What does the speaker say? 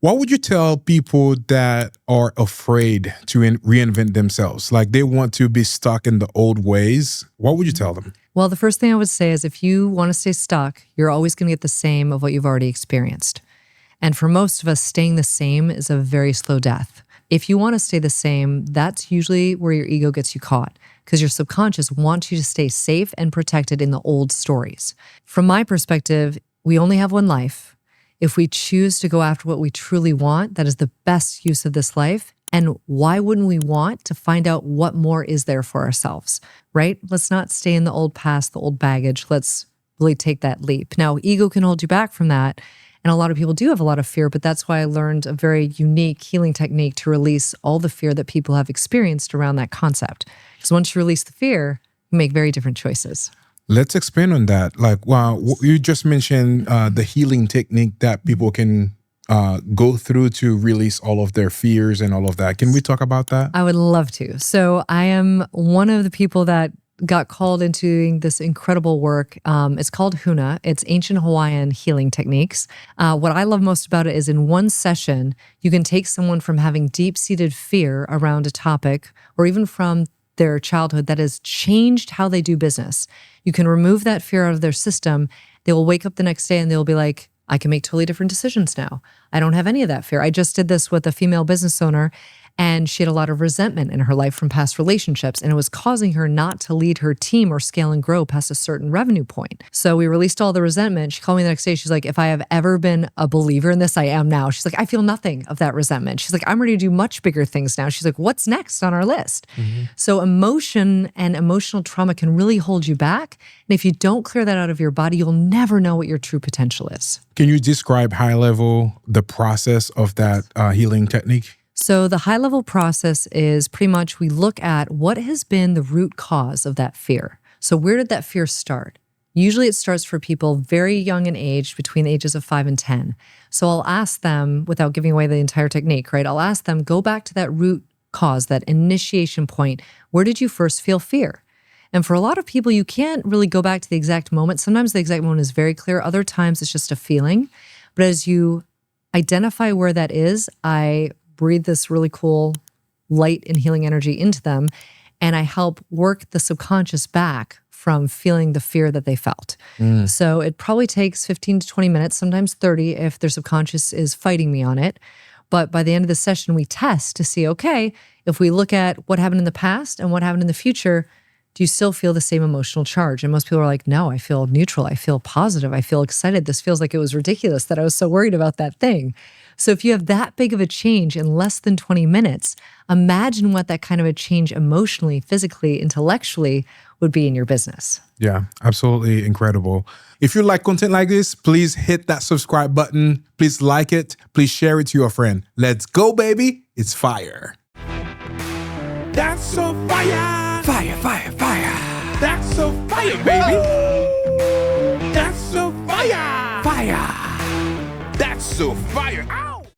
What would you tell people that are afraid to reinvent themselves? Like they want to be stuck in the old ways. What would you tell them? Well, the first thing I would say is if you want to stay stuck, you're always going to get the same of what you've already experienced. And for most of us, staying the same is a very slow death. If you want to stay the same, that's usually where your ego gets you caught because your subconscious wants you to stay safe and protected in the old stories. From my perspective, we only have one life. If we choose to go after what we truly want, that is the best use of this life. And why wouldn't we want to find out what more is there for ourselves, right? Let's not stay in the old past, the old baggage. Let's really take that leap. Now, ego can hold you back from that. And a lot of people do have a lot of fear, but that's why I learned a very unique healing technique to release all the fear that people have experienced around that concept. Because once you release the fear, you make very different choices. Let's expand on that. Like, wow, you just mentioned the healing technique that people can go through to release all of their fears and all of that. Can we talk about that? I would love to. So I am one of the people that got called into doing this incredible work. It's called Huna. It's ancient Hawaiian healing techniques. What I love most about it is in one session, you can take someone from having deep-seated fear around a topic or even from their childhood that has changed how they do business. You can remove that fear out of their system. They will wake up the next day and they'll be like, I can make totally different decisions now. I don't have any of that fear. I just did this with a female business owner and she had a lot of resentment in her life from past relationships and it was causing her not to lead her team or scale and grow past a certain revenue point. So we released all the resentment. She called me the next day. She's like, if I have ever been a believer in this, I am now. She's like, I feel nothing of that resentment. She's like, I'm ready to do much bigger things now. She's like, what's next on our list? Mm-hmm. So emotion and emotional trauma can really hold you back. And if you don't clear that out of your body, you'll never know what your true potential is. Can you describe high level the process of that healing technique? So the high-level process is pretty much we look at what has been the root cause of that fear. So where did that fear start? Usually it starts for people very young in age, between the ages of 5 and 10. So I'll ask them, without giving away the entire technique, right? I'll ask them, go back to that root cause, that initiation point. Where did you first feel fear? And for a lot of people, you can't really go back to the exact moment. Sometimes the exact moment is very clear. Other times it's just a feeling. But as you identify where that is, I breathe this really cool light and healing energy into them. And I help work the subconscious back from feeling the fear that they felt. So it probably takes 15 to 20 minutes, sometimes 30 if their subconscious is fighting me on it. But by the end of the session, we test to see, okay, if we look at what happened in the past and what happened in the future, do you still feel the same emotional charge? And most people are like, no, I feel neutral. I feel positive. I feel excited. This feels like it was ridiculous that I was so worried about that thing. So if you have that big of a change in less than 20 minutes, imagine what that kind of a change emotionally, physically, intellectually would be in your business. Yeah, absolutely incredible. If you like content like this, please hit that subscribe button. Please like it. Please share it to your friend. Let's go, baby. It's fire. That's so fire. Fire, fire, fire. That's so fire, baby. That's so fire. Fire. That's so fire. Ow.